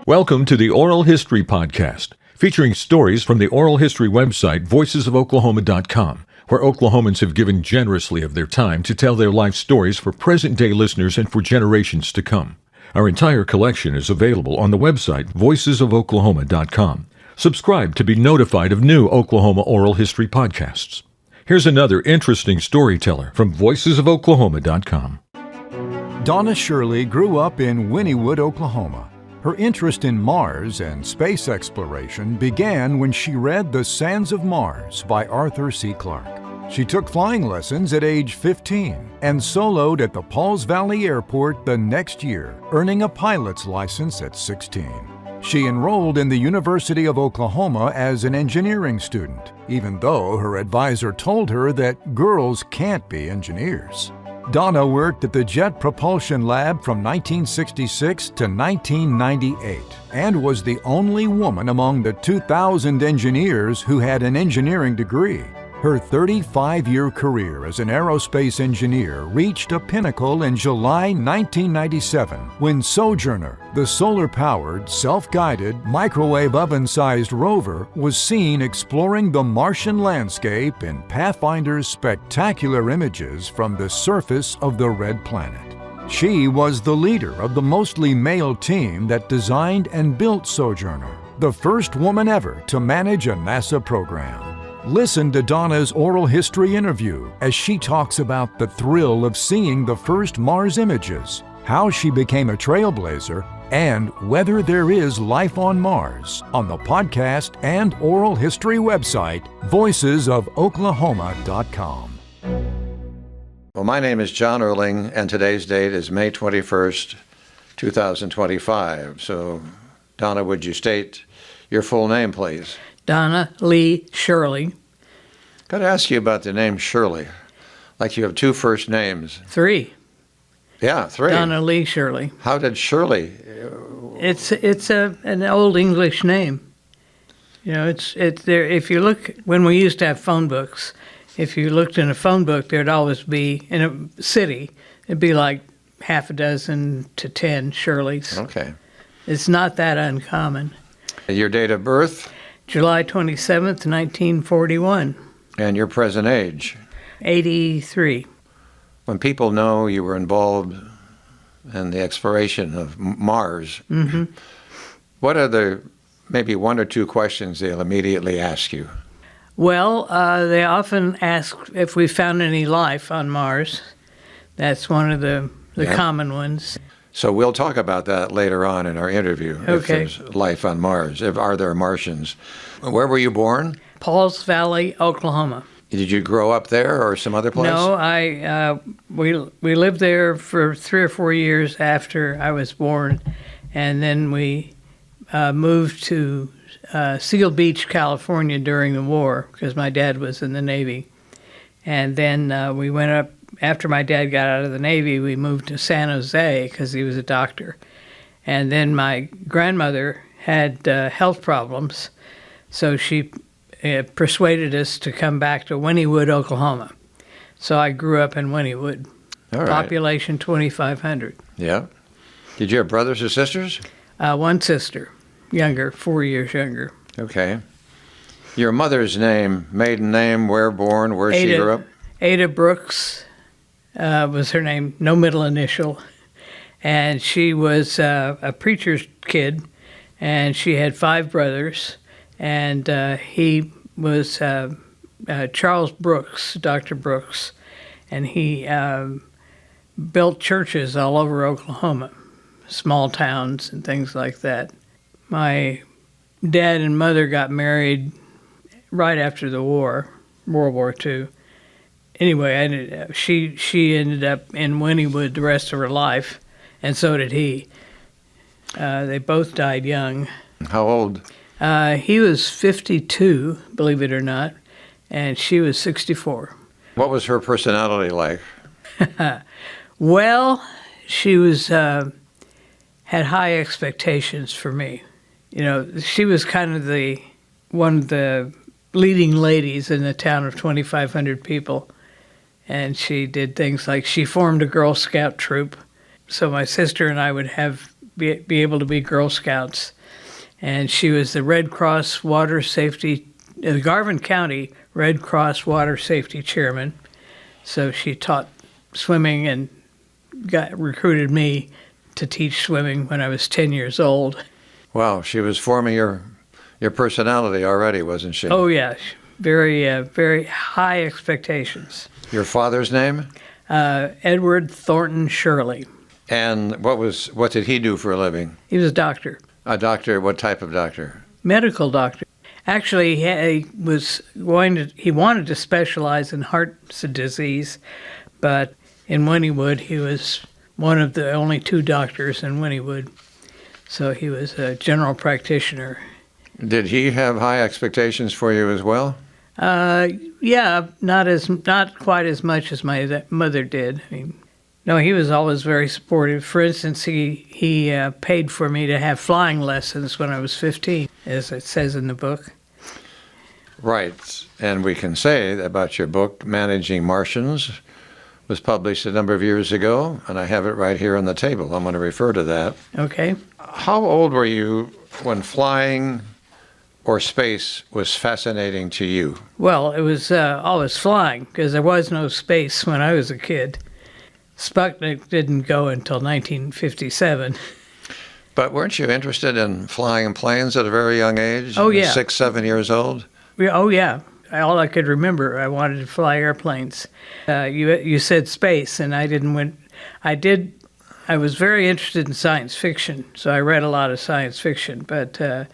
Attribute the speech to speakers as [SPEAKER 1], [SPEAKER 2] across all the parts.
[SPEAKER 1] Welcome to the Oral History Podcast, featuring stories from the oral history website voicesofoklahoma.com, where Oklahomans have given generously of their time to tell their life stories for present-day listeners and for generations to come. Our entire collection is available on the website voicesofoklahoma.com. Subscribe to be notified of new Oklahoma oral history podcasts. Here's another interesting storyteller from voicesofoklahoma.com.
[SPEAKER 2] Donna Shirley grew up in Wynnewood, Oklahoma. Her interest in Mars and space exploration began when she read The Sands of Mars by Arthur C. Clarke. She took flying lessons at age 15 and soloed at the Pauls Valley Airport the next year, earning a pilot's license at 16. She enrolled in the University of Oklahoma as an engineering student, even though her advisor told her that girls can't be engineers. Donna worked at the Jet Propulsion Lab from 1966 to 1998 and was the only woman among the 2,000 engineers who had an engineering degree. Her 35-year career as an aerospace engineer reached a pinnacle in July 1997 when Sojourner, the solar-powered, self-guided, microwave oven-sized rover, was seen exploring the Martian landscape in Pathfinder's spectacular images from the surface of the Red Planet. She was the leader of the mostly male team that designed and built Sojourner, the first woman ever to manage a NASA program. Listen to Donna's oral history interview as she talks about the thrill of seeing the first Mars images, how she became a trailblazer, and whether there is life on Mars on the podcast and oral history website, voicesofoklahoma.com.
[SPEAKER 3] Well, my name is John Erling, and today's date is May 21st, 2025. So, Donna, would you state your full name, please?
[SPEAKER 4] Donna Lee Shirley.
[SPEAKER 3] Got to ask you about the name Shirley. Like you have two first names.
[SPEAKER 4] Three.
[SPEAKER 3] Yeah, three.
[SPEAKER 4] Donna Lee Shirley.
[SPEAKER 3] How did Shirley?
[SPEAKER 4] It's an old English name. You know, it's there. If you look, when we used to have phone books, if you looked in a phone book, there'd always be in a city. It'd be like half a dozen to 10 Shirleys.
[SPEAKER 3] Okay.
[SPEAKER 4] It's not that uncommon.
[SPEAKER 3] Your date of birth?
[SPEAKER 4] July 27th, 1941.
[SPEAKER 3] And your present age?
[SPEAKER 4] 83.
[SPEAKER 3] When people know you were involved in the exploration of Mars, what are the maybe one or two questions they'll immediately ask you?
[SPEAKER 4] Well, they often ask if we found any life on Mars. That's one of the common ones.
[SPEAKER 3] So we'll talk about that later on in our interview.
[SPEAKER 4] Okay.
[SPEAKER 3] If there's life on Mars, are there Martians? Where were you born?
[SPEAKER 4] Pauls Valley, Oklahoma.
[SPEAKER 3] Did you grow up there or some other place?
[SPEAKER 4] No, we lived there for 3 or 4 years after I was born, and then we moved to Seal Beach, California during the war because my dad was in the Navy. And then we went up, after my dad got out of the Navy, we moved to San Jose because he was a doctor. And then my grandmother had health problems, so she persuaded us to come back to Wynnewood, Oklahoma. So I grew up in Wynnewood.
[SPEAKER 3] All right.
[SPEAKER 4] Population 2,500.
[SPEAKER 3] Yeah. Did you have brothers or sisters?
[SPEAKER 4] One sister, younger, 4 years younger.
[SPEAKER 3] Okay. Your mother's name, maiden name, where born, where she grew up?
[SPEAKER 4] Ada Brooks was her name, no middle initial. And she was a preacher's kid, and she had 5 brothers. And he was Charles Brooks, Dr. Brooks, and he built churches all over Oklahoma, small towns and things like that. My dad and mother got married right after the war, World War II. Anyway, she ended up in Wynnewood the rest of her life, and so did he. They both died young.
[SPEAKER 3] How old?
[SPEAKER 4] He was 52, believe it or not, and she was 64.
[SPEAKER 3] What was her personality like?
[SPEAKER 4] Well, she was had high expectations for me. You know, she was kind of one of the leading ladies in a town of 2,500 people, and she did things like she formed a Girl Scout troop. So my sister and I would have be able to be Girl Scouts. And she was the Red Cross Water Safety, the Garvin County Red Cross Water Safety Chairman. So she taught swimming and recruited me to teach swimming when I was 10 years old.
[SPEAKER 3] Wow, she was forming your personality already, wasn't she?
[SPEAKER 4] Oh, yeah. Very high expectations.
[SPEAKER 3] Your father's name?
[SPEAKER 4] Edward Thornton Shirley.
[SPEAKER 3] And what did he do for a living?
[SPEAKER 4] He was a doctor.
[SPEAKER 3] A doctor? What type of doctor?
[SPEAKER 4] Medical doctor. Actually, he wanted to specialize in heart disease, but in Wynnewood, he was one of the only 2 doctors in Wynnewood. So he was a general practitioner.
[SPEAKER 3] Did he have high expectations for you as well?
[SPEAKER 4] Yeah, not quite as much as my mother did. I mean, no, he was always very supportive. For instance, he paid for me to have flying lessons when I was 15, as it says in the book.
[SPEAKER 3] Right, and we can say about your book, Managing Martians, was published a number of years ago, and I have it right here on the table. I'm going to refer to that.
[SPEAKER 4] Okay.
[SPEAKER 3] How old were you when flying or space was fascinating to you?
[SPEAKER 4] Well, it was always flying, because there was no space when I was a kid. Sputnik didn't go until 1957.
[SPEAKER 3] But weren't you interested in flying planes at a very young age?
[SPEAKER 4] Oh, yeah.
[SPEAKER 3] 6, 7 years old?
[SPEAKER 4] Oh, yeah. All I could remember, I wanted to fly airplanes. You said space, and I was very interested in science fiction, so I read a lot of science fiction, but I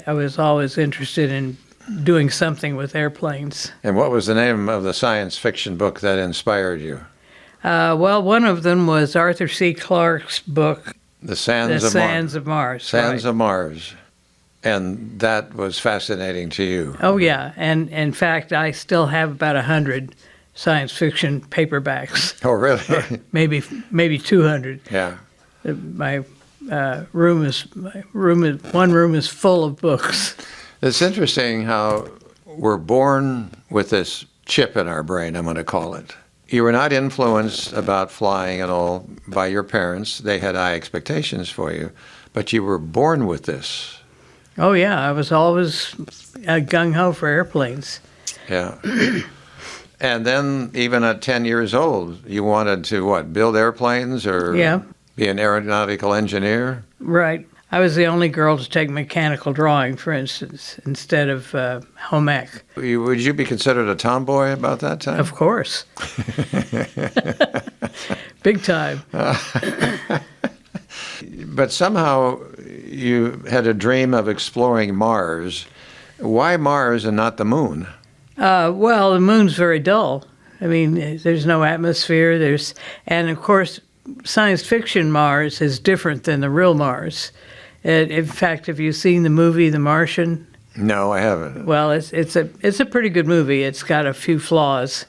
[SPEAKER 4] was always interested in doing something with airplanes.
[SPEAKER 3] And what was the name of the science fiction book that inspired you?
[SPEAKER 4] Well, one of them was Arthur C. Clarke's book,
[SPEAKER 3] The Sands
[SPEAKER 4] of Mars.
[SPEAKER 3] Sands of Mars. And that was fascinating to you.
[SPEAKER 4] Oh, yeah. And in fact, I still have about 100 science fiction paperbacks.
[SPEAKER 3] Oh, really?
[SPEAKER 4] maybe 200.
[SPEAKER 3] Yeah.
[SPEAKER 4] My one room is full of books.
[SPEAKER 3] It's interesting how we're born with this chip in our brain, I'm going to call it. You were not influenced about flying at all by your parents. They had high expectations for you, but you were born with this.
[SPEAKER 4] Oh, yeah. I was always gung-ho for airplanes.
[SPEAKER 3] Yeah. And then even at 10 years old, you wanted to, build airplanes or be an aeronautical engineer?
[SPEAKER 4] Right. I was the only girl to take mechanical drawing, for instance, instead of home ec.
[SPEAKER 3] Would you be considered a tomboy about that time?
[SPEAKER 4] Of course. Big time.
[SPEAKER 3] But somehow you had a dream of exploring Mars. Why Mars and not the moon?
[SPEAKER 4] Well, the moon's very dull. I mean, there's no atmosphere. And of course, science fiction Mars is different than the real Mars. In fact, have you seen the movie The Martian?
[SPEAKER 3] No, I haven't.
[SPEAKER 4] Well, it's a pretty good movie. It's got a few flaws,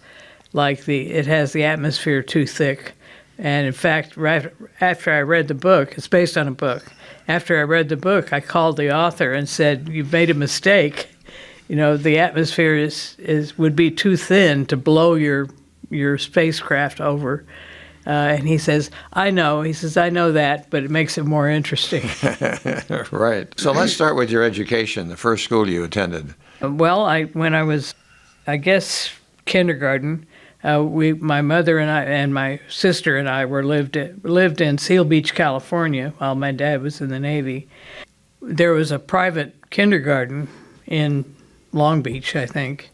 [SPEAKER 4] like it has the atmosphere too thick. And in fact, right after I read the book, it's based on a book. After I read the book, I called the author and said, "You've made a mistake. You know, the atmosphere would be too thin to blow your spacecraft over." And he says, "I know." He says, "I know that, but it makes it more interesting."
[SPEAKER 3] Right. So let's start with your education, the first school you attended.
[SPEAKER 4] Well, when I was, I guess, kindergarten, my mother and I and my sister and I lived in Seal Beach, California, while my dad was in the Navy. There was a private kindergarten in Long Beach, I think,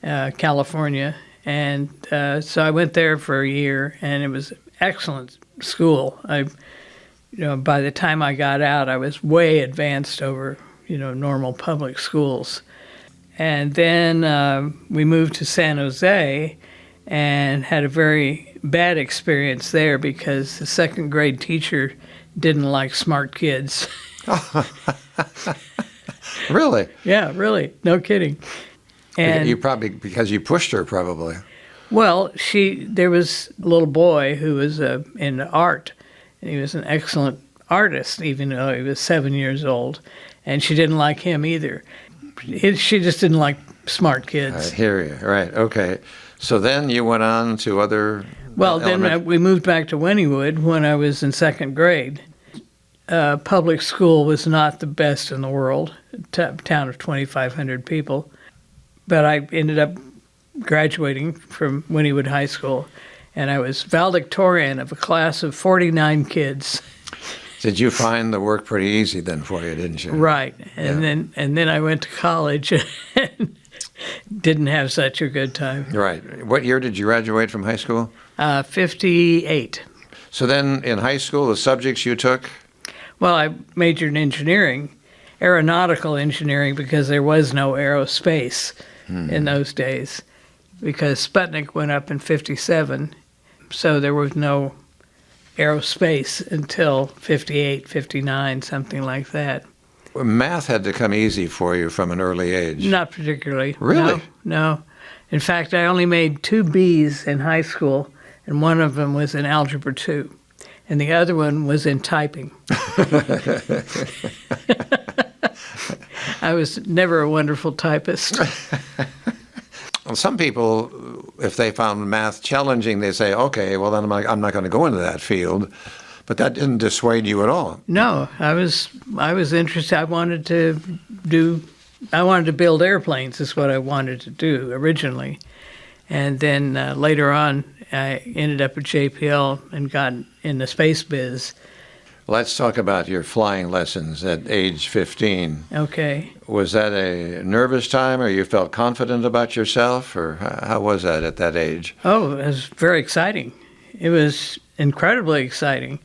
[SPEAKER 4] California. And so I went there for a year, and it was an excellent school. By the time I got out, I was way advanced over, normal public schools. And then we moved to San Jose and had a very bad experience there because the second grade teacher didn't like smart kids.
[SPEAKER 3] Really?
[SPEAKER 4] Yeah, really. No kidding. And
[SPEAKER 3] you probably, because you pushed her, probably.
[SPEAKER 4] Well, there was a little boy who was in art, and he was an excellent artist, even though he was 7 years old, and she didn't like him either. She just didn't like smart kids.
[SPEAKER 3] I hear you. Right. Okay. So then you went on to other.
[SPEAKER 4] Well, then we moved back to Wynnewood when I was in second grade, public school was not the best in the world, town of 2,500 people. But I ended up graduating from Wynnewood High School, and I was valedictorian of a class of 49 kids.
[SPEAKER 3] Did you find the work pretty easy then for you, didn't you?
[SPEAKER 4] Right. And then I went to college and didn't have such a good time.
[SPEAKER 3] Right. What year did you graduate from high school?
[SPEAKER 4] 58.
[SPEAKER 3] So then in high school, the subjects you took?
[SPEAKER 4] Well, I majored in engineering, aeronautical engineering, because there was no aerospace in those days, because Sputnik went up in 57, so there was no aerospace until 58, 59, something like that.
[SPEAKER 3] Well, math had to come easy for you from an early age.
[SPEAKER 4] Not particularly.
[SPEAKER 3] Really?
[SPEAKER 4] No. In fact, I only made 2 Bs in high school, and one of them was in Algebra 2, and the other one was in typing. I was never a wonderful typist.
[SPEAKER 3] Well, some people, if they found math challenging, they say, okay, well, then I'm not going to go into that field. But that didn't dissuade you at all.
[SPEAKER 4] No, I was interested. I wanted to build airplanes is what I wanted to do originally. And then later on, I ended up at JPL and got in the space biz.
[SPEAKER 3] Let's talk about your flying lessons at age 15.
[SPEAKER 4] Okay.
[SPEAKER 3] Was that a nervous time, or you felt confident about yourself, or how was that at that age?
[SPEAKER 4] Oh, it was very exciting. It was incredibly exciting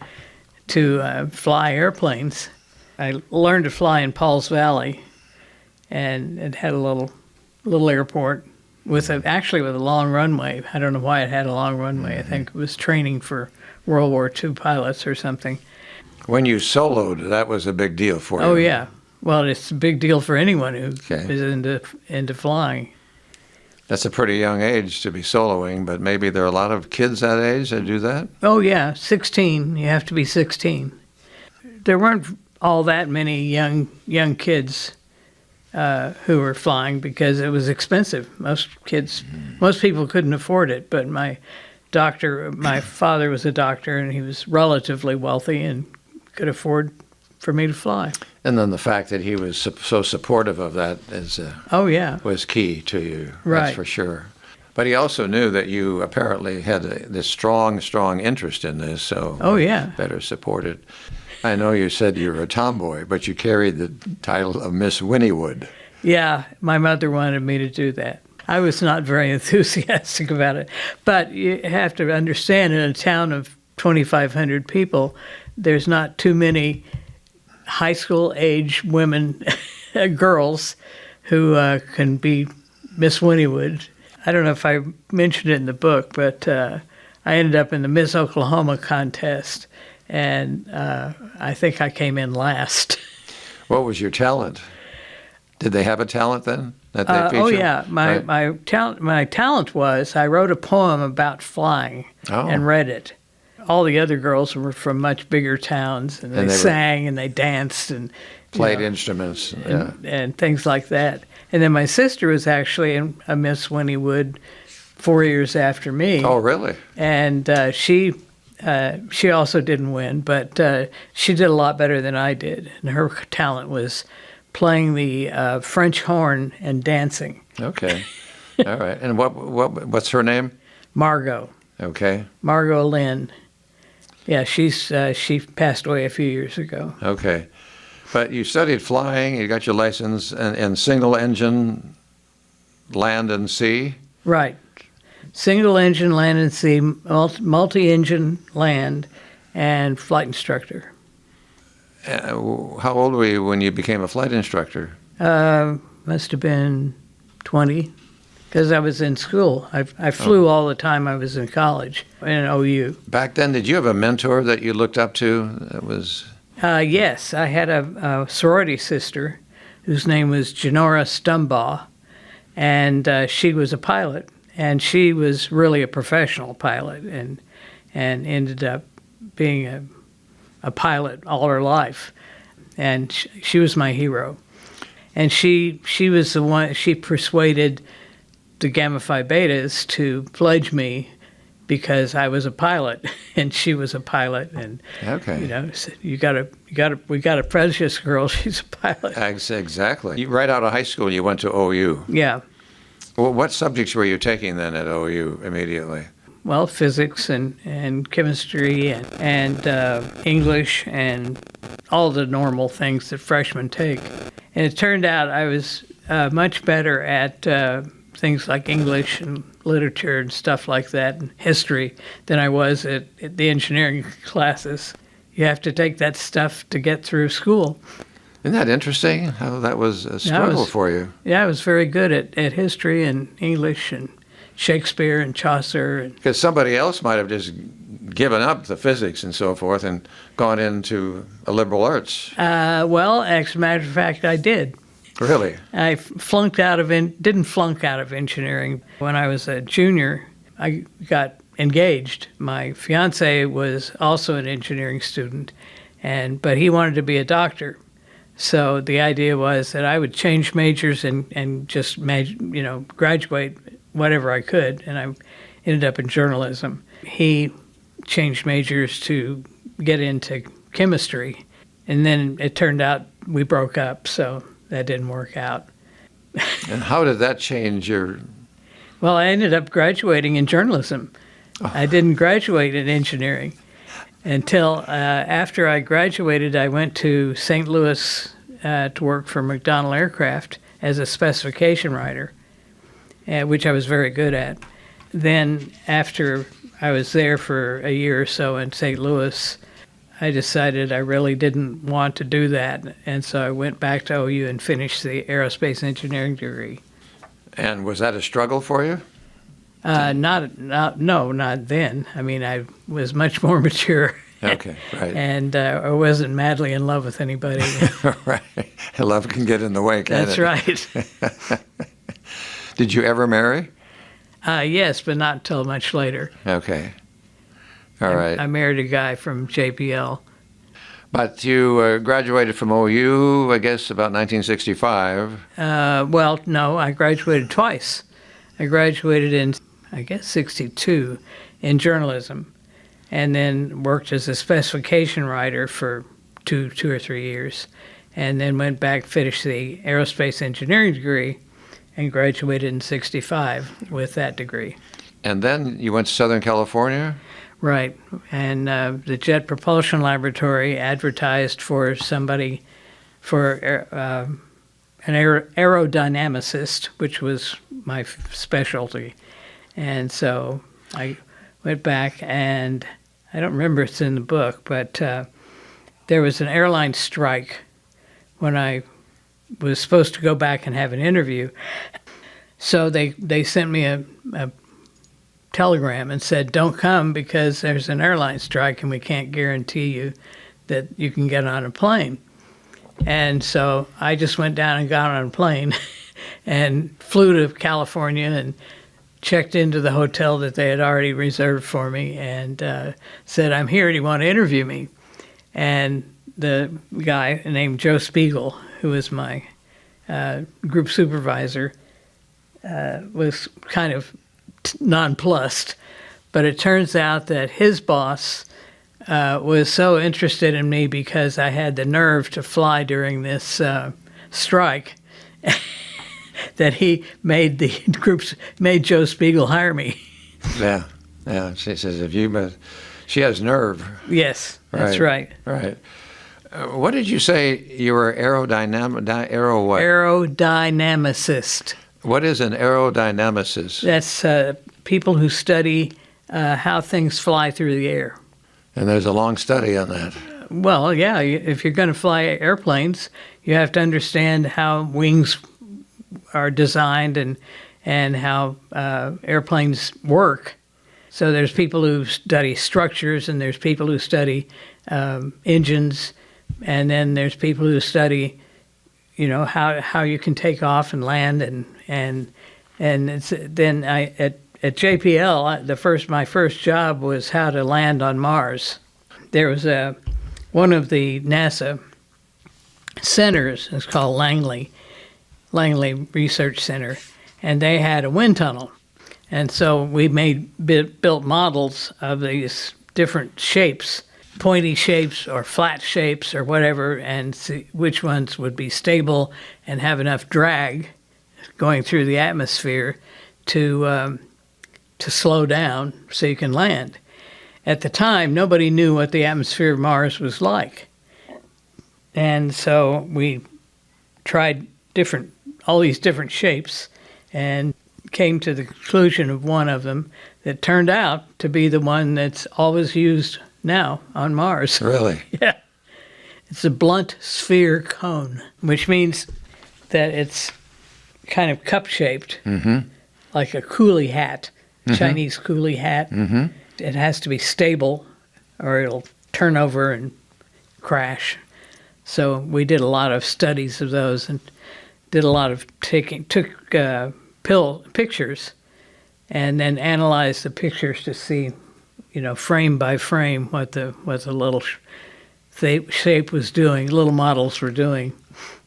[SPEAKER 4] to fly airplanes. I learned to fly in Pauls Valley, and it had a little airport with a long runway. I don't know why it had a long runway. I think it was training for World War II pilots or something.
[SPEAKER 3] When you soloed, that was a big deal for you.
[SPEAKER 4] Oh, yeah. Well, it's a big deal for anyone who
[SPEAKER 3] Okay.
[SPEAKER 4] is into flying.
[SPEAKER 3] That's a pretty young age to be soloing, but maybe there are a lot of kids that age that do that?
[SPEAKER 4] Oh, yeah, 16. You have to be 16. There weren't all that many young kids who were flying because it was expensive. Most people couldn't afford it, but my father was a doctor, and he was relatively wealthy and could afford for me to fly.
[SPEAKER 3] And then the fact that he was so supportive of that was key to you,
[SPEAKER 4] Right.
[SPEAKER 3] That's for sure. But he also knew that you apparently had this strong interest in this, so
[SPEAKER 4] Oh, yeah.
[SPEAKER 3] better support it. I know you said you were a tomboy, but you carried the title of Miss Wynnewood.
[SPEAKER 4] Yeah, my mother wanted me to do that. I was not very enthusiastic about it. But you have to understand, in a town of 2,500 people, there's not too many high school age women, girls, who can be Miss Wynnewood. I don't know if I mentioned it in the book, but I ended up in the Miss Oklahoma contest, and I think I came in last.
[SPEAKER 3] What was your talent? Did they have a talent then that they featured?
[SPEAKER 4] Oh yeah,
[SPEAKER 3] Right.
[SPEAKER 4] my talent was I wrote a poem about flying and read it. All the other girls were from much bigger towns, and they sang and they danced and
[SPEAKER 3] Played instruments.
[SPEAKER 4] and things like that. And then my sister was actually a Miss Wynnewood 4 years after me.
[SPEAKER 3] Oh, really?
[SPEAKER 4] And she also didn't win, but she did a lot better than I did. And her talent was playing the French horn and dancing.
[SPEAKER 3] Okay. All right. And what's her name?
[SPEAKER 4] Margot.
[SPEAKER 3] Okay.
[SPEAKER 4] Margot Lynn. Yeah, she passed away a few years ago.
[SPEAKER 3] Okay. But you studied flying, you got your license in single engine, land and sea?
[SPEAKER 4] Right. Single engine, land and sea, multi-engine, land, and flight instructor.
[SPEAKER 3] How old were you when you became a flight instructor?
[SPEAKER 4] Must have been 20, because I was in school. I flew all the time I was in college, in OU.
[SPEAKER 3] Back then, did you have a mentor that you looked up to that was...
[SPEAKER 4] Yes, I had a sorority sister whose name was Janora Stumbaugh, and she was a pilot, and she was really a professional pilot, and ended up being a pilot all her life, and she was my hero, and she was the one. She persuaded the Gamma Phi Betas to pledge me because I was a pilot and she was a pilot, and
[SPEAKER 3] Okay.
[SPEAKER 4] so we got a precious girl. She's a pilot.
[SPEAKER 3] Exactly. Right out of high school, you went to OU.
[SPEAKER 4] Yeah.
[SPEAKER 3] Well, what subjects were you taking then at OU immediately?
[SPEAKER 4] Well, physics and chemistry and English and all the normal things that freshmen take. And it turned out I was much better at things like English and literature and stuff like that, and history, than I was at the engineering classes. You have to take that stuff to get through school.
[SPEAKER 3] Isn't that interesting, how that was a struggle for you?
[SPEAKER 4] Yeah, I was very good at history and English and Shakespeare and Chaucer.
[SPEAKER 3] Because somebody else might have just given up the physics and so forth and gone into a liberal arts.
[SPEAKER 4] Well, as a matter of fact, I did.
[SPEAKER 3] Really?
[SPEAKER 4] I didn't flunk out of engineering. When I was a junior, I got engaged. My fiance was also an engineering student, but he wanted to be a doctor. So the idea was that I would change majors and just graduate whatever I could, and I ended up in journalism. He changed majors to get into chemistry, and then it turned out we broke up, so that didn't work out.
[SPEAKER 3] And how did that change your...
[SPEAKER 4] Well, I ended up graduating in journalism. Oh. I didn't graduate in engineering until after I graduated. I went to St. Louis to work for McDonnell Aircraft as a specification writer, which I was very good at. Then after I was there for a year or so in St. Louis, I decided I really didn't want to do that, and so I went back to OU and finished the aerospace engineering degree.
[SPEAKER 3] And was that a struggle for you?
[SPEAKER 4] No, not then. I mean, I was much more mature.
[SPEAKER 3] Okay, right.
[SPEAKER 4] And I wasn't madly in love with anybody.
[SPEAKER 3] Right. Love can get in the way, can't
[SPEAKER 4] That's
[SPEAKER 3] it?
[SPEAKER 4] right.
[SPEAKER 3] Did you ever marry?
[SPEAKER 4] Yes, but not until much later.
[SPEAKER 3] Okay. All right.
[SPEAKER 4] I married a guy from JPL.
[SPEAKER 3] But you graduated from OU, I guess, about 1965.
[SPEAKER 4] Well, no, I graduated twice. I graduated in, I guess, 62 in journalism, and then worked as a specification writer for two or 3 years, and then went back, finished the aerospace engineering degree, and graduated in 65 with that degree.
[SPEAKER 3] And then you went to Southern California?
[SPEAKER 4] Right, and the Jet Propulsion Laboratory advertised for somebody, for an aerodynamicist, which was my specialty. And so I went back, and I don't remember if it's in the book, but there was an airline strike when I was supposed to go back and have an interview. So they sent me a telegram and said, don't come because there's an airline strike and we can't guarantee you that you can get on a plane. And so I just went down and got on a plane and flew to California and checked into the hotel that they had already reserved for me and said, I'm here, do you want to interview me? And the guy named Joe Spiegel, who was my group supervisor, was kind of nonplussed, but it turns out that his boss was so interested in me because I had the nerve to fly during this strike that he made Joe Spiegel hire me.
[SPEAKER 3] Yeah. She says she has nerve.
[SPEAKER 4] Yes, that's right.
[SPEAKER 3] Right. What did you say you were what?
[SPEAKER 4] Aerodynamicist.
[SPEAKER 3] What is an aerodynamicist?
[SPEAKER 4] That's people who study how things fly through the air.
[SPEAKER 3] And there's a long study on that.
[SPEAKER 4] Well, yeah, if you're going to fly airplanes, you have to understand how wings are designed and how airplanes work. So there's people who study structures, and there's people who study engines, and then there's people who study, how you can take off and land, and it's, then at JPL, my first job was how to land on Mars. There was one of the NASA centers, it's called Langley Research Center, and they had a wind tunnel And so we built models of these different shapes, pointy shapes or flat shapes or whatever, and see which ones would be stable and have enough drag going through the atmosphere to slow down so you can land. At the time, nobody knew what the atmosphere of Mars was like. And so we tried all these different shapes and came to the conclusion of one of them that turned out to be the one that's always used now on Mars.
[SPEAKER 3] Really?
[SPEAKER 4] Yeah. It's a blunt sphere cone, which means that it's kind of cup-shaped, like a coolie hat, Chinese coolie hat. It has to be stable or it'll turn over and crash. So we did a lot of studies of those and did a lot of took pictures and then analyzed the pictures to see, frame by frame what the little shape was doing, little models were doing.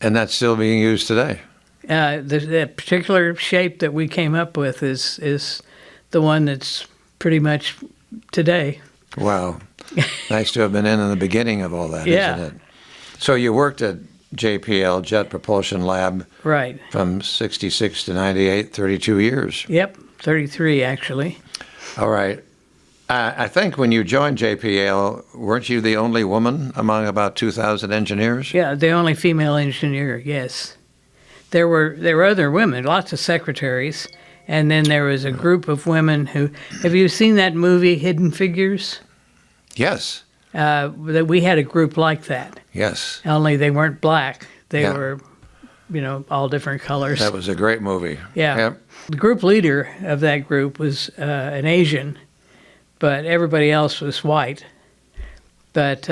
[SPEAKER 3] And that's still being used today?
[SPEAKER 4] The particular shape that we came up with is the one that's pretty much today.
[SPEAKER 3] Wow. Nice to have been in the beginning of all that,
[SPEAKER 4] Yeah.
[SPEAKER 3] isn't it? So you worked at JPL, Jet Propulsion Lab,
[SPEAKER 4] Right.
[SPEAKER 3] from 66 to 98, 32 years.
[SPEAKER 4] Yep, 33 actually.
[SPEAKER 3] All right. I think when you joined JPL, weren't you the only woman among about 2,000 engineers?
[SPEAKER 4] Yeah, the only female engineer, yes. There were other women, lots of secretaries, and then there was a group of women who, have you seen that movie, Hidden Figures?
[SPEAKER 3] Yes.
[SPEAKER 4] That we had a group like that,
[SPEAKER 3] Yes.
[SPEAKER 4] only they weren't black. They
[SPEAKER 3] Yeah.
[SPEAKER 4] were, all different colors.
[SPEAKER 3] That was a great movie.
[SPEAKER 4] Yeah.
[SPEAKER 3] Yep.
[SPEAKER 4] The group leader of that group was an Asian, but everybody else was white. But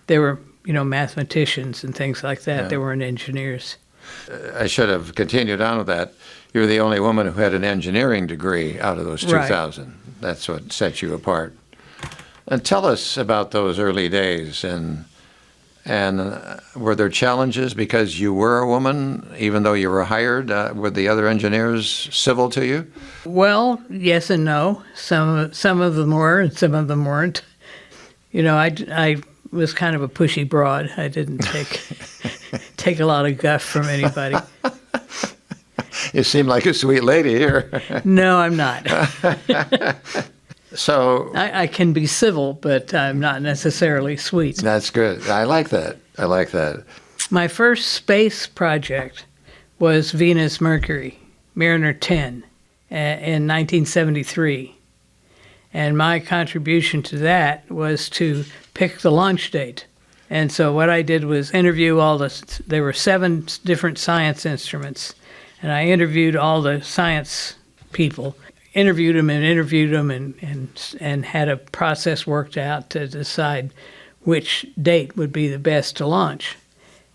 [SPEAKER 4] they were, mathematicians and things like that.
[SPEAKER 3] Yeah.
[SPEAKER 4] They weren't engineers.
[SPEAKER 3] I should have continued on with that. You're the only woman who had an engineering degree out of those
[SPEAKER 4] Right.
[SPEAKER 3] 2,000. That's what set you apart. And tell us about those early days. And were there challenges because you were a woman, even though you were hired? Were the other engineers civil to you?
[SPEAKER 4] Well, yes and no. Some of them were, and some of them weren't. I was kind of a pushy broad. I didn't take a lot of guff from anybody.
[SPEAKER 3] You seem like a sweet lady here.
[SPEAKER 4] No, I'm not.
[SPEAKER 3] So
[SPEAKER 4] I can be civil, but I'm not necessarily sweet.
[SPEAKER 3] that's good. I like that. I like that.
[SPEAKER 4] My first space project was Venus Mercury, Mariner 10, in 1973. And my contribution to that was to pick the launch date. And so what I did was interview there were 7 different science instruments, and I interviewed all the science people, interviewed them and had a process worked out to decide which date would be the best to launch,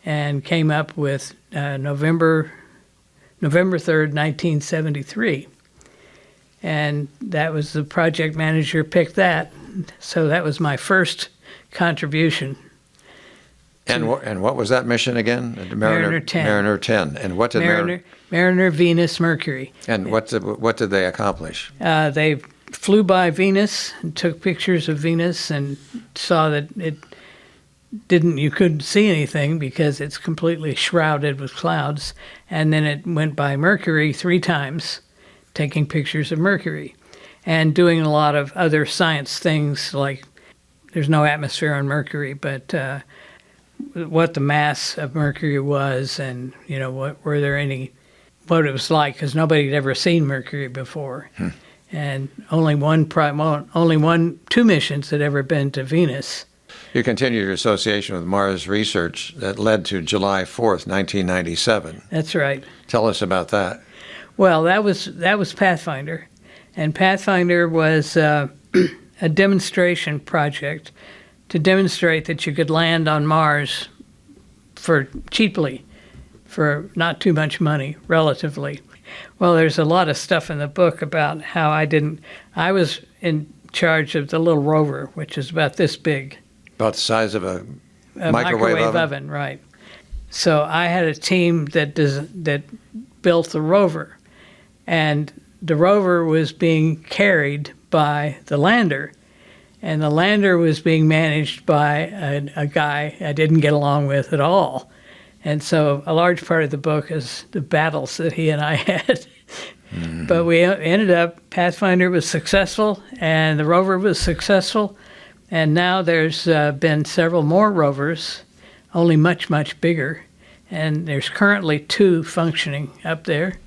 [SPEAKER 4] and came up with November 3rd, 1973. And that was the project manager picked that. So that was my first contribution.
[SPEAKER 3] And what was that mission again?
[SPEAKER 4] Mariner 10.
[SPEAKER 3] Mariner 10. And what did
[SPEAKER 4] Mariner, Venus, Mercury.
[SPEAKER 3] And what did they accomplish?
[SPEAKER 4] They flew by Venus and took pictures of Venus and saw that you couldn't see anything because it's completely shrouded with clouds. And then it went by Mercury 3 times, taking pictures of Mercury and doing a lot of other science things, like there's no atmosphere on Mercury, but what the mass of Mercury was, and what it was like, because nobody had ever seen Mercury before. And only 2 missions had ever been to Venus.
[SPEAKER 3] You continued your association with Mars research that led to July 4th, 1997.
[SPEAKER 4] That's right.
[SPEAKER 3] Tell us about that.
[SPEAKER 4] Well, that was Pathfinder, and Pathfinder was a demonstration project to demonstrate that you could land on Mars cheaply, for not too much money, relatively. Well, there's a lot of stuff in the book about how I was in charge of the little rover, which is about this big.
[SPEAKER 3] About the size of a
[SPEAKER 4] microwave oven, right. So I had a team that built the rover, and the rover was being carried by the lander, and the lander was being managed by a guy I didn't get along with at all. And so a large part of the book is the battles that he and I had. But we ended up, Pathfinder was successful, and the rover was successful, and now there's been several more rovers, only much, much bigger, and there's currently 2 functioning up there,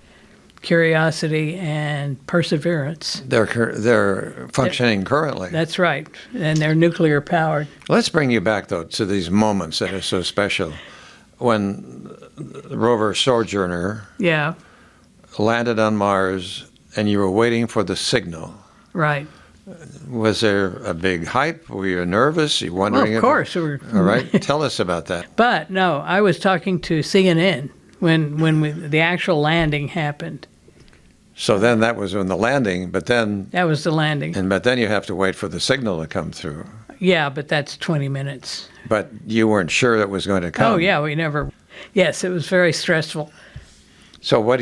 [SPEAKER 4] Curiosity and Perseverance.
[SPEAKER 3] They're functioning currently.
[SPEAKER 4] That's right, and they're nuclear powered.
[SPEAKER 3] Let's bring you back, though, to these moments that are so special. When the rover Sojourner
[SPEAKER 4] Yeah,
[SPEAKER 3] landed on Mars and you were waiting for the signal,
[SPEAKER 4] right.
[SPEAKER 3] was there a big hype? Were you nervous? You wondering?
[SPEAKER 4] Well, of course.
[SPEAKER 3] All right, tell us about that.
[SPEAKER 4] But no, I was talking to CNN when the actual landing happened.
[SPEAKER 3] So then that was when the landing, but then
[SPEAKER 4] That was the landing.
[SPEAKER 3] but then you have to wait for the signal to come through.
[SPEAKER 4] Yeah, but that's 20 minutes.
[SPEAKER 3] But you weren't sure that was going to come.
[SPEAKER 4] Oh, yeah, we never. Yes, it was very stressful.
[SPEAKER 3] So what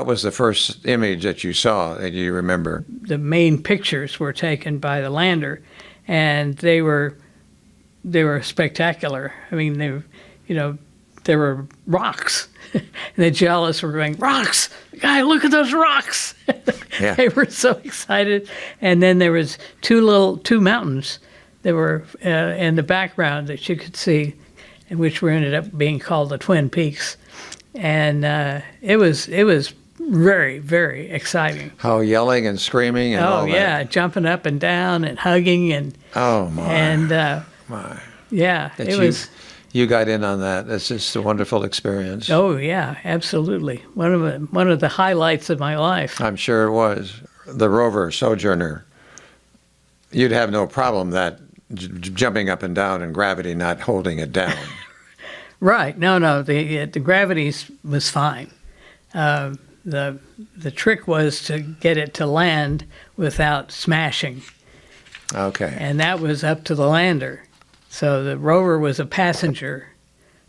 [SPEAKER 3] was the first image that you saw that you remember?
[SPEAKER 4] The main pictures were taken by the lander, and they were spectacular. I mean, there were rocks. And the geologists were going, rocks! Guy, look at those rocks!
[SPEAKER 3] Yeah.
[SPEAKER 4] They were so excited. And then there was two mountains that were in the background that you could see, and which were ended up being called the Twin Peaks. And it was very, very exciting.
[SPEAKER 3] How yelling and screaming and all
[SPEAKER 4] Oh, yeah, jumping up and down and hugging and
[SPEAKER 3] that. Oh, my.
[SPEAKER 4] and
[SPEAKER 3] my.
[SPEAKER 4] yeah,
[SPEAKER 3] That
[SPEAKER 4] it was.
[SPEAKER 3] You got in on that. That's just a wonderful experience.
[SPEAKER 4] Oh yeah, absolutely. One of the highlights of my life.
[SPEAKER 3] I'm sure it was. The rover Sojourner, you'd have no problem that jumping up and down and gravity not holding it down.
[SPEAKER 4] Right. No. The gravity was fine. The trick was to get it to land without smashing,
[SPEAKER 3] Okay.
[SPEAKER 4] and that was up to the lander. So the rover was a passenger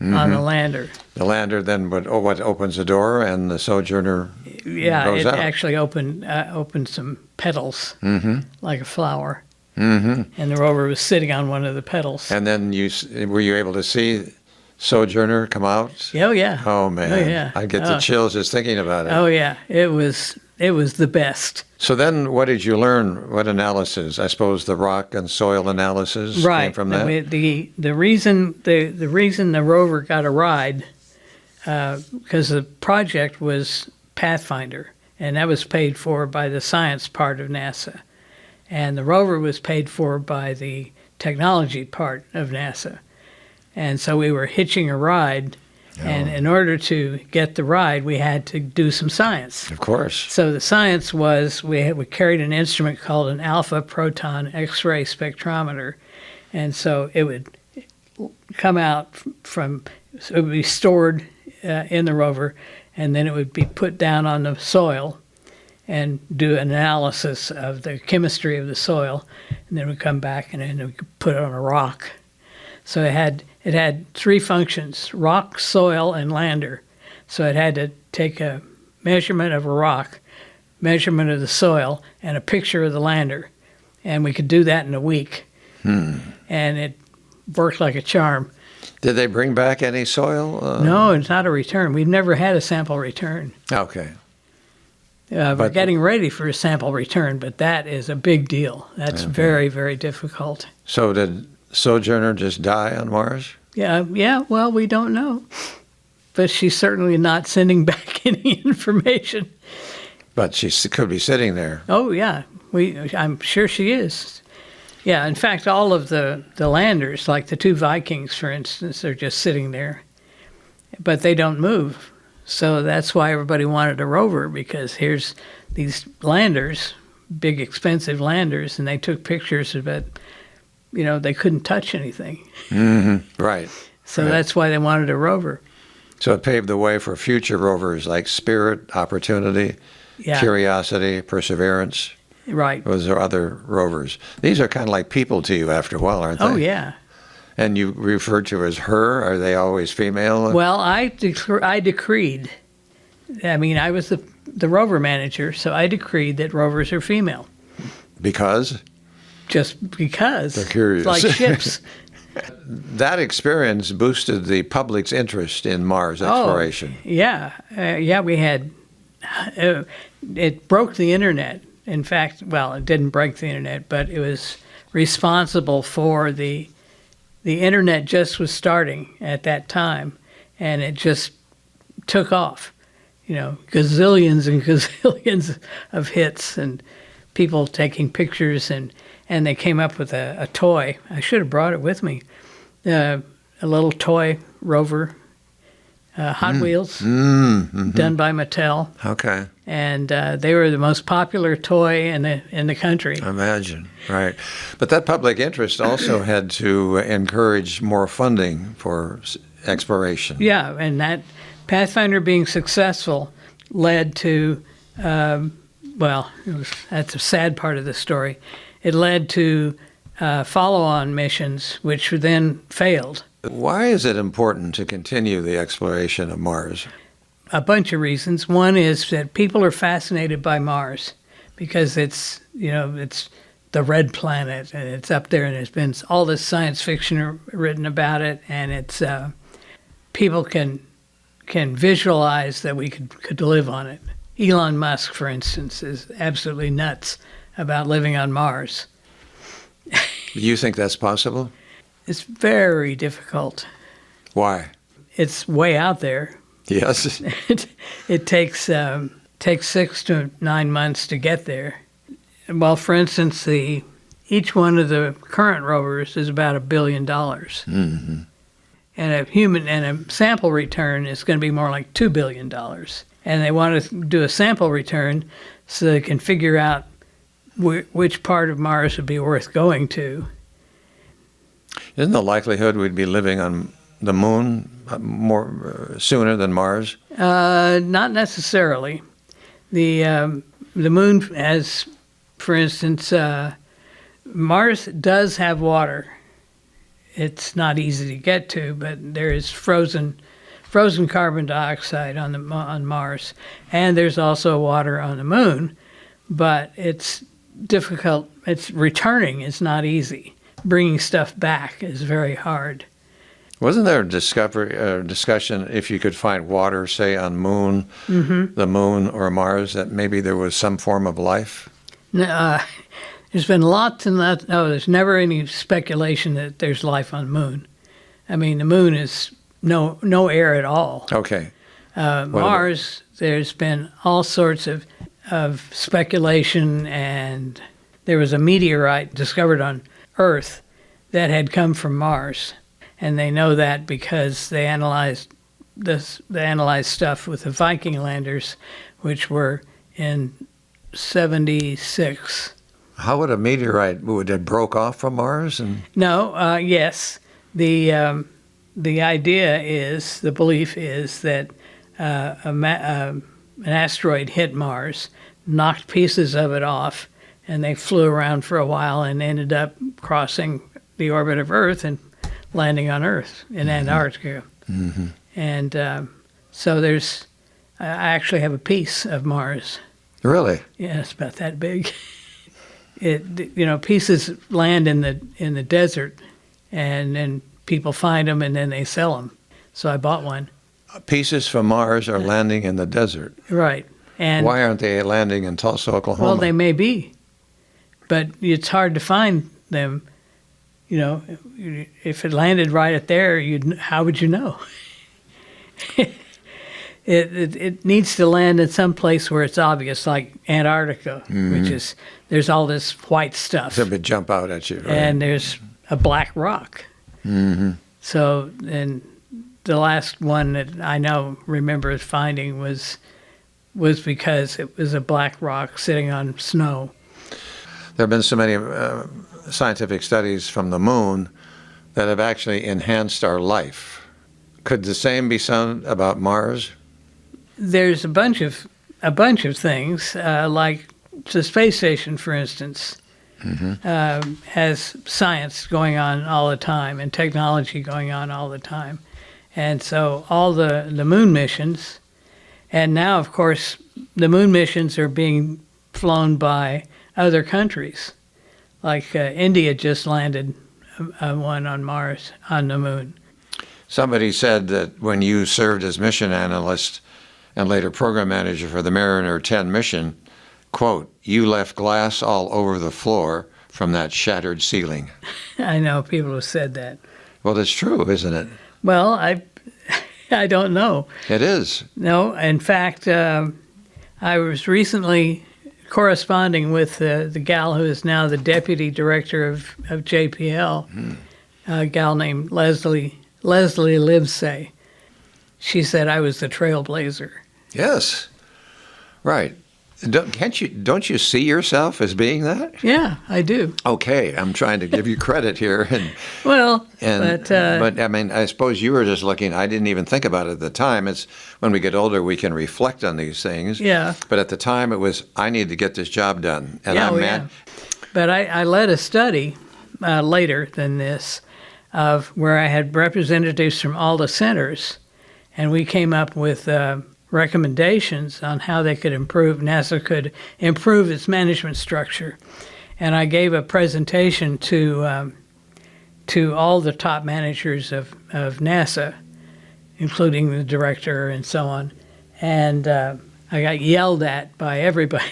[SPEAKER 4] on the lander.
[SPEAKER 3] The lander then what opens the door and the Sojourner
[SPEAKER 4] Yeah,
[SPEAKER 3] goes
[SPEAKER 4] it
[SPEAKER 3] out.
[SPEAKER 4] actually opened some petals like a flower, and the rover was sitting on one of the petals.
[SPEAKER 3] And then were you able to see Sojourner come out?
[SPEAKER 4] Oh yeah.
[SPEAKER 3] Oh man,
[SPEAKER 4] Oh yeah.
[SPEAKER 3] I get the chills just thinking about it.
[SPEAKER 4] Oh yeah. It was the best.
[SPEAKER 3] So then, what did you learn? What analysis? I suppose the rock and soil analysis came from that.
[SPEAKER 4] The reason the rover got a ride because the project was Pathfinder, and that was paid for by the science part of NASA, and the rover was paid for by the technology part of NASA, and so we were hitching a ride. And in order to get the ride, we had to do some science.
[SPEAKER 3] Of course.
[SPEAKER 4] So the science was we carried an instrument called an alpha proton X-ray spectrometer, and so it would come out it would be stored in the rover, and then it would be put down on the soil and do an analysis of the chemistry of the soil, and then it would come back and then we could put it on a rock. So it had 3 functions: rock, soil, and lander. So it had to take a measurement of a rock, measurement of the soil, and a picture of the lander. And we could do that in a week. And it worked like a charm.
[SPEAKER 3] Did they bring back any soil?
[SPEAKER 4] No, it's not a return. We've never had a sample return.
[SPEAKER 3] Okay.
[SPEAKER 4] We're getting ready for a sample return, but that is a big deal. That's very, very difficult.
[SPEAKER 3] So did Sojourner just die on Mars?
[SPEAKER 4] Yeah, well, we don't know. But she's certainly not sending back any information.
[SPEAKER 3] But she could be sitting there.
[SPEAKER 4] Oh, yeah. I'm sure she is. Yeah, in fact, all of the landers, like the 2 Vikings, for instance, they're just sitting there. But they don't move. So that's why everybody wanted a rover, because here's these landers, big, expensive landers, and they took pictures of it. They couldn't touch anything.
[SPEAKER 3] Right.
[SPEAKER 4] So that's why they wanted a rover.
[SPEAKER 3] So it paved the way for future rovers like Spirit, Opportunity, Curiosity, Perseverance.
[SPEAKER 4] Right.
[SPEAKER 3] Those are other rovers. These are kind of like people to you after a while, aren't they?
[SPEAKER 4] Oh, yeah.
[SPEAKER 3] And you referred to as her. Are they always female?
[SPEAKER 4] Well, I decreed. I mean, I was the the rover manager, so I decreed that rovers are female.
[SPEAKER 3] Because?
[SPEAKER 4] Just because.
[SPEAKER 3] They're curious.
[SPEAKER 4] Like ships.
[SPEAKER 3] That experience boosted the public's interest in Mars exploration.
[SPEAKER 4] Yeah, we had, it broke the internet. In fact, well, it didn't break the internet, but it was responsible for the internet just was starting at that time, and it just took off. Gazillions and gazillions of hits and people taking pictures, and they came up with a toy. I should have brought it with me. A little toy rover, Hot Wheels, done by Mattel.
[SPEAKER 3] Okay.
[SPEAKER 4] And they were the most popular toy in the country.
[SPEAKER 3] Imagine, right. But that public interest also had to encourage more funding for exploration.
[SPEAKER 4] Yeah, and that Pathfinder being successful led to, that's a sad part of the story. It led to follow-on missions, which then failed.
[SPEAKER 3] Why is it important to continue the exploration of Mars?
[SPEAKER 4] A bunch of reasons. One is that people are fascinated by Mars because it's the red planet, and it's up there, and there's been all this science fiction written about it, and it's people can visualize that we could live on it. Elon Musk, for instance, is absolutely nuts about living on Mars.
[SPEAKER 3] Do you think that's possible?
[SPEAKER 4] It's very difficult.
[SPEAKER 3] Why?
[SPEAKER 4] It's way out there.
[SPEAKER 3] Yes.
[SPEAKER 4] It takes 6 to 9 months to get there. Well, for instance, each one of the current rovers is about $1 billion.
[SPEAKER 3] Mm-hmm.
[SPEAKER 4] And a sample return is going to be more like $2 billion. And they want to do a sample return so they can figure out which part of Mars would be worth going to.
[SPEAKER 3] Isn't the likelihood we'd be living on the moon more sooner than Mars?
[SPEAKER 4] Not necessarily. The moon, as for instance, Mars does have water. It's not easy to get to, but there is frozen carbon dioxide on Mars, and there's also water on the moon. But it's difficult. It's returning is not easy. Bringing stuff back is very hard.
[SPEAKER 3] Wasn't there a discussion if you could find water, say, on the moon or Mars, that maybe there was some form of life?
[SPEAKER 4] There's been lots and lots. No, there's never any speculation that there's life on the moon. I mean, the moon is no air at all.
[SPEAKER 3] Okay.
[SPEAKER 4] Mars, there's been all sorts of speculation, and there was a meteorite discovered on Earth that had come from Mars. And they know that because they analyzed stuff with the Viking landers, which were in 76.
[SPEAKER 3] How would a meteorite, would it broke off from Mars?
[SPEAKER 4] No, yes. The idea is, the belief is that an asteroid hit Mars, knocked pieces of it off, and they flew around for a while and ended up crossing the orbit of Earth and landing on Earth in Antarctica.
[SPEAKER 3] Mm-hmm.
[SPEAKER 4] And so I actually have a piece of Mars.
[SPEAKER 3] Really?
[SPEAKER 4] Yeah, it's about that big. Pieces land in the desert, and then people find them, and then they sell them. So I bought one.
[SPEAKER 3] Pieces from Mars are landing in the desert.
[SPEAKER 4] Right. And
[SPEAKER 3] why aren't they landing in Tulsa, Oklahoma?
[SPEAKER 4] Well, they may be, but it's hard to find them. If it landed right at there, how would you know? It needs to land in some place where it's obvious, like Antarctica, which is, there's all this white stuff.
[SPEAKER 3] So it would jump out at you, right?
[SPEAKER 4] And there's a black rock.
[SPEAKER 3] Mm-hmm.
[SPEAKER 4] So, and the last one that I remember finding was because it was a black rock sitting on snow.
[SPEAKER 3] There have been so many scientific studies from the moon that have actually enhanced our life. Could the same be said about Mars?
[SPEAKER 4] There's a bunch of things, like the space station, for instance, has science going on all the time and technology going on all the time. And so all the moon missions And now, of course, the moon missions are being flown by other countries. Like India just landed one on Mars, on the moon.
[SPEAKER 3] Somebody said that when you served as mission analyst and later program manager for the Mariner 10 mission, quote, you left glass all over the floor from that shattered ceiling.
[SPEAKER 4] I know people have said that.
[SPEAKER 3] Well, it's true, isn't it?
[SPEAKER 4] Well, I don't know.
[SPEAKER 3] It is.
[SPEAKER 4] No, in fact, I was recently corresponding with the gal who is now the deputy director of JPL, a gal named Leslie Livesay. She said I was the Trailblazer.
[SPEAKER 3] Yes. Right. Don't you see yourself as being that?
[SPEAKER 4] Yeah, I do.
[SPEAKER 3] Okay, I'm trying to give you credit here.
[SPEAKER 4] Well,
[SPEAKER 3] but I mean, I suppose you were just looking. I didn't even think about it at the time. It's when we get older, we can reflect on these things.
[SPEAKER 4] Yeah.
[SPEAKER 3] But at the time, it was I need to get this job done, and I'm mad.
[SPEAKER 4] But I led a study later than this of where I had representatives from all the centers, and we came up with recommendations on how they could improve, NASA could improve its management structure. And I gave a presentation to all the top managers of NASA, including the director and so on. And I got yelled at by everybody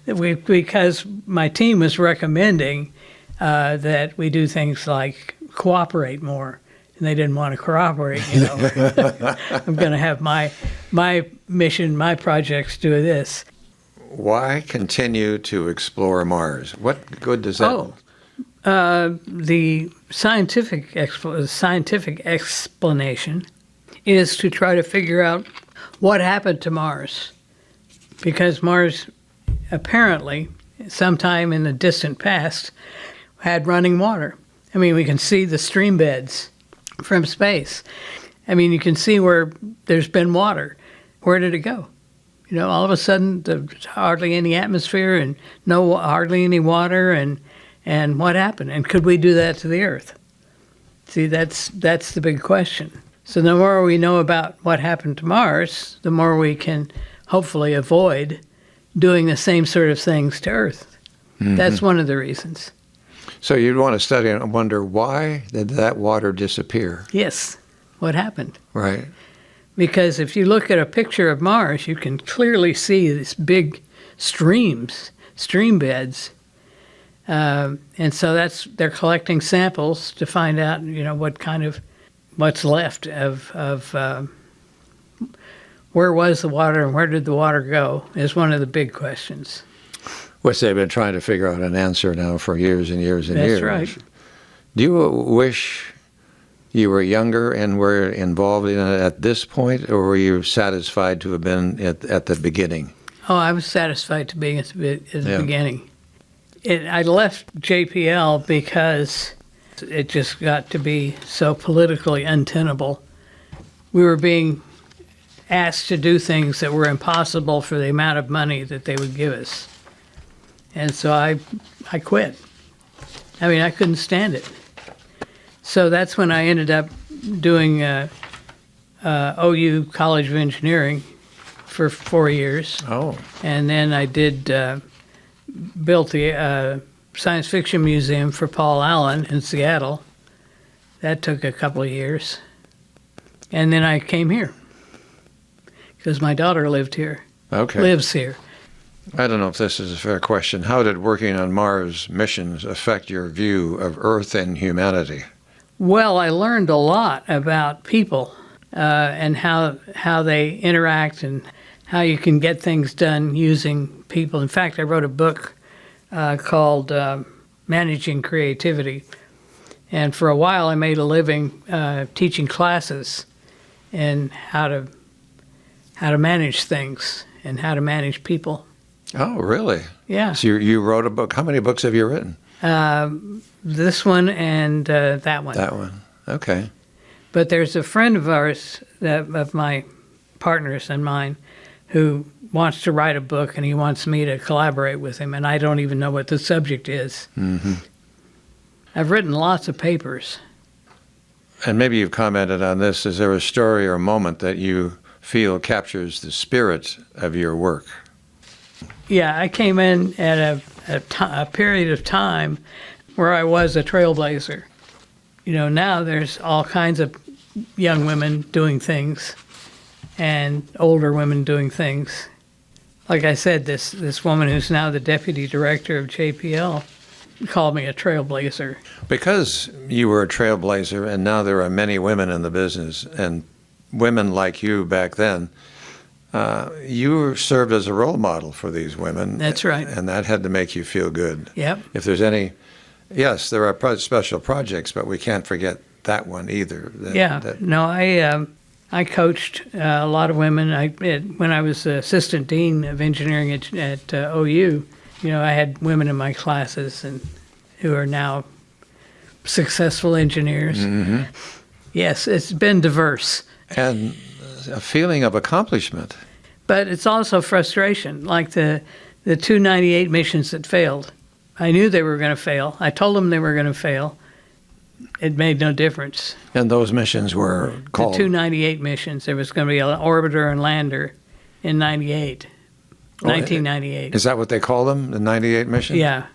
[SPEAKER 4] because my team was recommending that we do things like cooperate more. And they didn't want to cooperate, you know. I'm going to have my mission, my projects do this.
[SPEAKER 3] Why continue to explore Mars? What good does that?
[SPEAKER 4] The scientific explanation is to try to figure out what happened to Mars, because Mars apparently, sometime in the distant past, had running water. I mean, we can see the stream beds from space. I mean, you can see where there's been water. Where did it go? You know, all of a sudden, there's hardly any atmosphere and hardly any water, and what happened? And could we do that to the Earth? See, that's the big question. So the more we know about what happened to Mars, the more we can hopefully avoid doing the same sort of things to Earth. Mm-hmm. That's one of the reasons.
[SPEAKER 3] So you'd want to study and wonder, why did that water disappear?
[SPEAKER 4] Yes. What happened?
[SPEAKER 3] Right.
[SPEAKER 4] Because if you look at a picture of Mars, you can clearly see these big stream beds. And so they're collecting samples to find out, you know, what's left of where was the water and where did the water go is one of the big questions.
[SPEAKER 3] Which they've been trying to figure out an answer now for years and years and years.
[SPEAKER 4] That's right.
[SPEAKER 3] Do you wish you were younger and were involved in it at this point, or were you satisfied to have been at the beginning?
[SPEAKER 4] Oh, I was satisfied to be at the beginning. I left JPL because it just got to be so politically untenable. We were being asked to do things that were impossible for the amount of money that they would give us. And so I quit. I mean, I couldn't stand it. So that's when I ended up doing OU College of Engineering for 4 years.
[SPEAKER 3] Oh.
[SPEAKER 4] And then I built the Science Fiction Museum for Paul Allen in Seattle. That took a couple of years. And then I came here because my daughter lives here. I
[SPEAKER 3] don't know if this is a fair question. How did working on Mars missions affect your view of Earth and humanity?
[SPEAKER 4] Well, I learned a lot about people and how they interact and how you can get things done using people. In fact, I wrote a book called Managing Creativity. And for a while, I made a living teaching classes in how to manage things and how to manage people.
[SPEAKER 3] Oh, really?
[SPEAKER 4] Yeah.
[SPEAKER 3] So you wrote a book. How many books have you written?
[SPEAKER 4] This one and that one.
[SPEAKER 3] That one. Okay.
[SPEAKER 4] But there's a friend of ours, of my partners and mine, who wants to write a book, and he wants me to collaborate with him, and I don't even know what the subject is. Mm-hmm. I've written lots of papers.
[SPEAKER 3] And maybe you've commented on this. Is there a story or a moment that you feel captures the spirit of your work?
[SPEAKER 4] Yeah, I came in at a period of time where I was a trailblazer. Now there's all kinds of young women doing things and older women doing things. Like I said, this woman who's now the deputy director of JPL called me a trailblazer.
[SPEAKER 3] Because you were a trailblazer, and now there are many women in the business, and women like you back then, you served as a role model for these women.
[SPEAKER 4] That's right.
[SPEAKER 3] And that had to make you feel good.
[SPEAKER 4] Yep.
[SPEAKER 3] If there's any, yes, there are special projects, but we can't forget that one either.
[SPEAKER 4] I coached a lot of women. When I was assistant dean of engineering at OU, I had women in my classes and who are now successful engineers. Mm-hmm. Yes, it's been diverse.
[SPEAKER 3] And a feeling of accomplishment.
[SPEAKER 4] But it's also frustration, like the 298 missions that failed. I knew they were going to fail. I told them they were going to fail. It made no difference.
[SPEAKER 3] And those missions were called?
[SPEAKER 4] The 298 missions. There was going to be an orbiter and lander in 1998.
[SPEAKER 3] Is that what they call them, the 98 mission?
[SPEAKER 4] Yeah.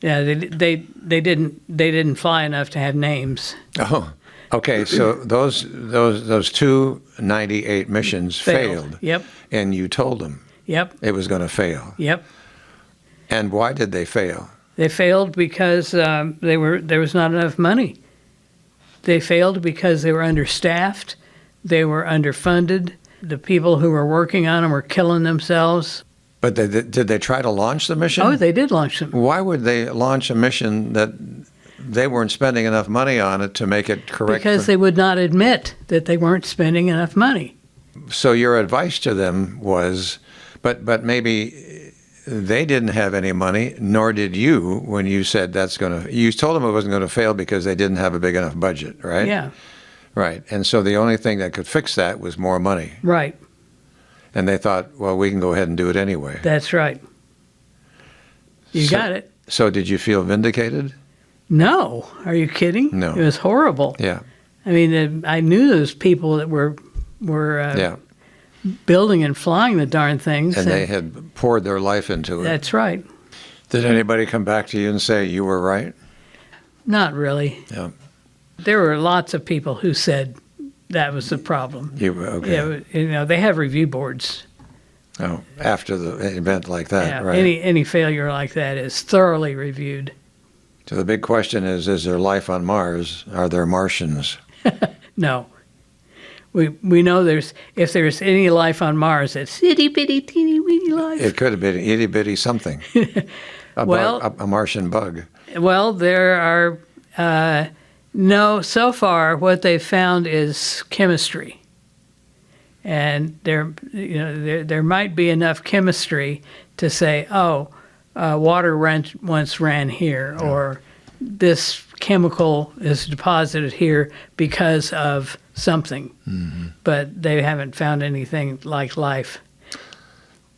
[SPEAKER 4] Yeah, they didn't fly enough to have names.
[SPEAKER 3] Oh, okay. So those 298 missions failed.
[SPEAKER 4] Yep.
[SPEAKER 3] And you told them.
[SPEAKER 4] Yep.
[SPEAKER 3] It was going to fail.
[SPEAKER 4] Yep.
[SPEAKER 3] And why did they fail?
[SPEAKER 4] They failed because there was not enough money. They failed because they were understaffed. They were underfunded. The people who were working on them were killing themselves.
[SPEAKER 3] But did they try to launch the mission?
[SPEAKER 4] Oh, they did launch them.
[SPEAKER 3] Why would they launch a mission that they weren't spending enough money on it to make it correct?
[SPEAKER 4] Because they would not admit that they weren't spending enough money.
[SPEAKER 3] So your advice to them was, but maybe they didn't have any money, nor did you, when you said you told them it wasn't going to fail because they didn't have a big enough budget, right?
[SPEAKER 4] Yeah.
[SPEAKER 3] Right. And so the only thing that could fix that was more money.
[SPEAKER 4] Right.
[SPEAKER 3] And they thought, well, we can go ahead and do it anyway.
[SPEAKER 4] That's right. You got it.
[SPEAKER 3] So did you feel vindicated?
[SPEAKER 4] No. Are you kidding?
[SPEAKER 3] No.
[SPEAKER 4] It was horrible.
[SPEAKER 3] Yeah.
[SPEAKER 4] I mean, I knew those people that were building and flying the darn things.
[SPEAKER 3] And they had poured their life into it.
[SPEAKER 4] That's right.
[SPEAKER 3] Did anybody come back to you and say you were right?
[SPEAKER 4] Not really.
[SPEAKER 3] Yeah.
[SPEAKER 4] There were lots of people who said that was the problem.
[SPEAKER 3] Okay.
[SPEAKER 4] Yeah, they have review boards.
[SPEAKER 3] Oh, after the event like that,
[SPEAKER 4] Yeah,
[SPEAKER 3] right?
[SPEAKER 4] Any failure like that is thoroughly reviewed.
[SPEAKER 3] So the big question is there life on Mars? Are there Martians?
[SPEAKER 4] No. We know if there's any life on Mars, it's itty bitty teeny weeny life.
[SPEAKER 3] It could have been itty bitty something. A Martian bug.
[SPEAKER 4] Well, there are no. So far, what they've found is chemistry, and there might be enough chemistry to say, water once ran here, or this chemical is deposited here because of something. Mm-hmm. But they haven't found anything like life.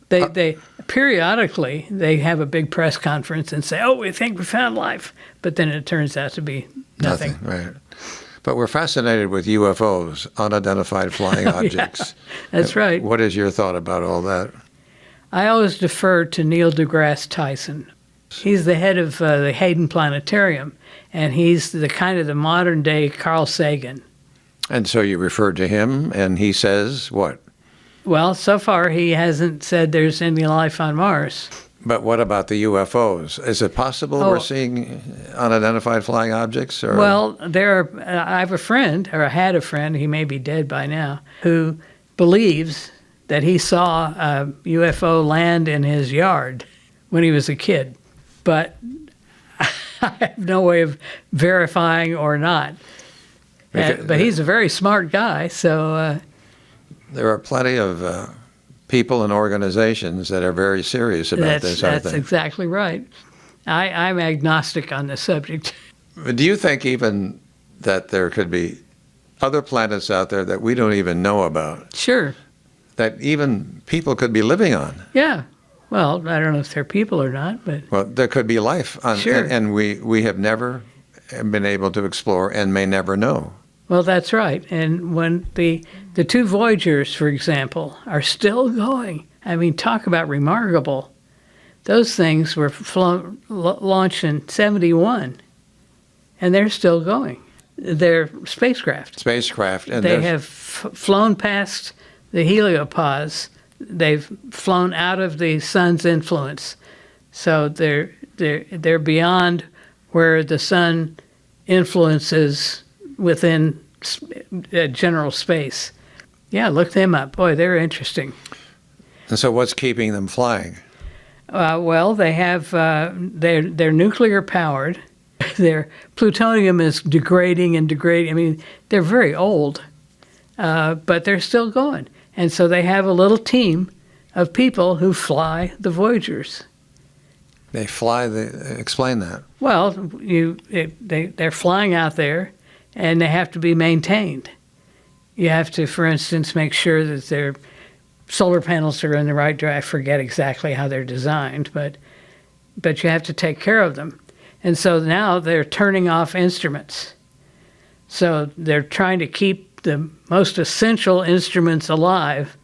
[SPEAKER 4] They periodically they have a big press conference and say, we think we found life, but then it turns out to be nothing.
[SPEAKER 3] Right. But we're fascinated with UFOs, unidentified flying objects.
[SPEAKER 4] Yeah, that's right.
[SPEAKER 3] What is your thought about all that?
[SPEAKER 4] I always defer to Neil deGrasse Tyson. He's the head of the Hayden Planetarium, and he's the modern day Carl Sagan. And
[SPEAKER 3] so you referred to him, and he says what?
[SPEAKER 4] Well, so far he hasn't said there's any life on Mars.
[SPEAKER 3] But what about the UFOs? Is it possible we're seeing unidentified flying objects? Or?
[SPEAKER 4] Well, I have a friend, or I had a friend, he may be dead by now, who believes that he saw a UFO land in his yard when he was a kid. But I have no way of verifying or not. But he's a very smart guy, so...
[SPEAKER 3] there are plenty of people and organizations that are very serious about this, aren't they?
[SPEAKER 4] That's exactly right. I'm agnostic on this subject.
[SPEAKER 3] Do you think even that there could be other planets out there that we don't even know about?
[SPEAKER 4] Sure.
[SPEAKER 3] That even people could be living on?
[SPEAKER 4] Yeah. Well, I don't know if they're people or not, but...
[SPEAKER 3] Well, there could be life on,
[SPEAKER 4] sure.
[SPEAKER 3] And we have never been able to explore and may never know.
[SPEAKER 4] Well, that's right. And when the two Voyagers, for example, are still going. I mean, talk about remarkable. Those things were launched in 71, and they're still going. They're spacecraft.
[SPEAKER 3] And
[SPEAKER 4] they have flown past the heliopause. They've flown out of the sun's influence. So they're beyond where the sun influences within general space. Yeah, look them up. Boy, they're interesting.
[SPEAKER 3] And so what's keeping them flying?
[SPEAKER 4] Well, they have they're nuclear powered. Their plutonium is degrading. I mean, they're very old, but they're still going. And so they have a little team of people who fly the Voyagers.
[SPEAKER 3] They fly explain that.
[SPEAKER 4] Well, they're flying out there, and they have to be maintained. You have to, for instance, make sure that their solar panels are in the right direction. I forget exactly how they're designed, but you have to take care of them. And so now they're turning off instruments. So they're trying to keep the most essential instruments alive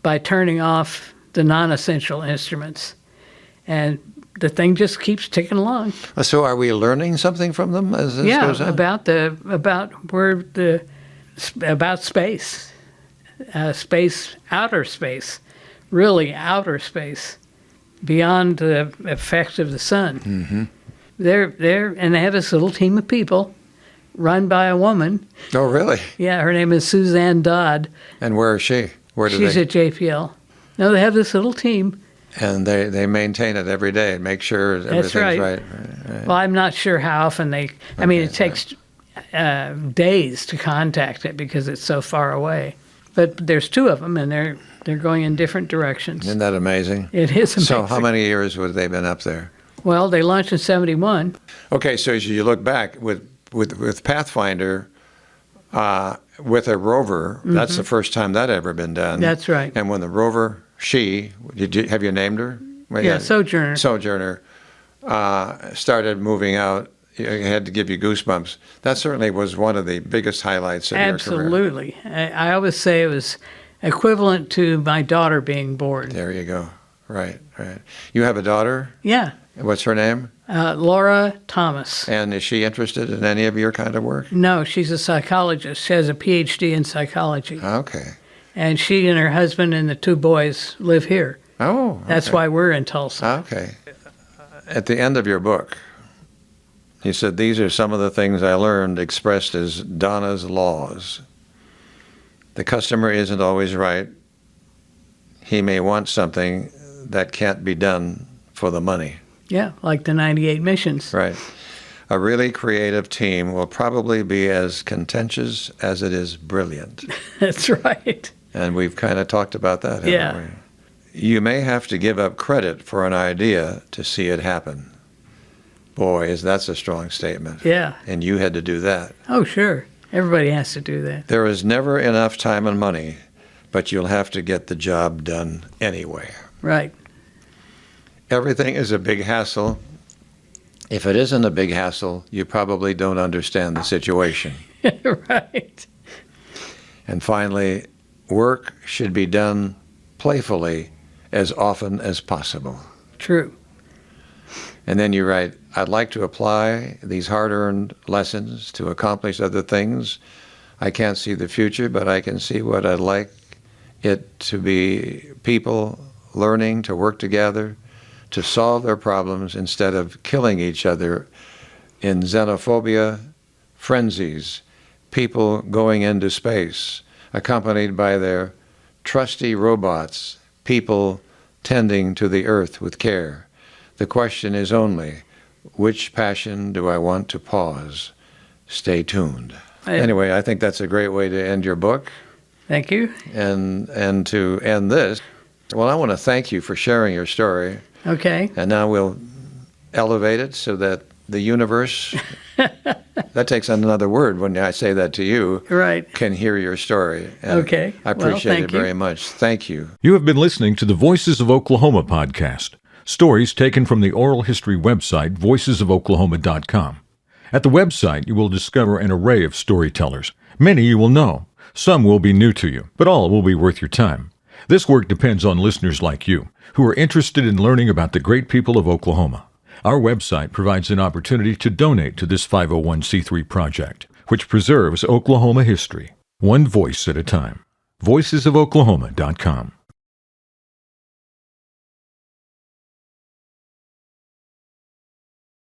[SPEAKER 4] by turning off the non-essential instruments. And the thing just keeps ticking along.
[SPEAKER 3] So are we learning something from them as this goes on?
[SPEAKER 4] About space. Outer space, really outer space, beyond the effect of the sun.
[SPEAKER 3] Mm-hmm.
[SPEAKER 4] And they have this little team of people run by a woman.
[SPEAKER 3] Oh, really?
[SPEAKER 4] Yeah, her name is Suzanne Dodd.
[SPEAKER 3] And where is she?
[SPEAKER 4] She's at JPL. No, they have this little team.
[SPEAKER 3] And they maintain it every day and make sure everything's right.
[SPEAKER 4] Well, I'm not sure how often it takes days to contact it because it's so far away. But there's two of them, and they're going in different directions.
[SPEAKER 3] Isn't that amazing?
[SPEAKER 4] It is amazing.
[SPEAKER 3] So how many years have they been up there?
[SPEAKER 4] Well, they launched in 71.
[SPEAKER 3] Okay, so as you look back with Pathfinder, with a rover, that's the first time that ever been done.
[SPEAKER 4] That's right.
[SPEAKER 3] And when the rover, have you named her? Well,
[SPEAKER 4] yeah, Sojourner.
[SPEAKER 3] Sojourner started moving out. It had to give you goosebumps. That certainly was one of the biggest highlights of your career.
[SPEAKER 4] Absolutely. I always say it was equivalent to my daughter being born.
[SPEAKER 3] There you go. Right. You have a daughter?
[SPEAKER 4] Yeah.
[SPEAKER 3] What's her name?
[SPEAKER 4] Laura Thomas.
[SPEAKER 3] And is she interested in any of your kind of work?
[SPEAKER 4] No, she's a psychologist. She has a PhD in psychology.
[SPEAKER 3] Okay.
[SPEAKER 4] And she and her husband and the two boys live here.
[SPEAKER 3] Oh, okay.
[SPEAKER 4] That's why we're in Tulsa.
[SPEAKER 3] Okay. At the end of your book, you said, these are some of the things I learned expressed as Donna's laws. The customer isn't always right. He may want something that can't be done for the money.
[SPEAKER 4] Yeah, like the 98 missions.
[SPEAKER 3] Right. A really creative team will probably be as contentious as it is brilliant.
[SPEAKER 4] That's right.
[SPEAKER 3] And we've kind of talked about that, haven't we? You may have to give up credit for an idea to see it happen. Boy, that's a strong statement.
[SPEAKER 4] Yeah.
[SPEAKER 3] And you had to do that.
[SPEAKER 4] Oh, sure. Everybody has to do that.
[SPEAKER 3] There is never enough time and money, but you'll have to get the job done anyway.
[SPEAKER 4] Right.
[SPEAKER 3] Everything is a big hassle. If it isn't a big hassle, you probably don't understand the situation.
[SPEAKER 4] Right.
[SPEAKER 3] And finally, work should be done playfully as often as possible.
[SPEAKER 4] True.
[SPEAKER 3] And then you write, I'd like to apply these hard-earned lessons to accomplish other things. I can't see the future, but I can see what I'd like it to be: people learning to work together, to solve their problems instead of killing each other in xenophobia frenzies, people going into space, accompanied by their trusty robots, people tending to the earth with care. The question is only, which passion do I want to pause? Stay tuned. Anyway, I think that's a great way to end your book.
[SPEAKER 4] Thank you.
[SPEAKER 3] And to end this, well, I want to thank you for sharing your story.
[SPEAKER 4] Okay.
[SPEAKER 3] And now we'll elevate it so that the universe, that takes another word when I say that to you,
[SPEAKER 4] right,
[SPEAKER 3] can hear your story. And
[SPEAKER 4] okay.
[SPEAKER 3] I appreciate it very much. Thank you.
[SPEAKER 1] You have been listening to the Voices of Oklahoma podcast. Stories taken from the oral history website, voicesofoklahoma.com. At the website, you will discover an array of storytellers, Many you will know. Some will be new to you, but all will be worth your time. This work depends on listeners like you, who are interested in learning about the great people of Oklahoma. Our website provides an opportunity to donate to this 501c3 project, which preserves Oklahoma history, one voice at a time. voicesofoklahoma.com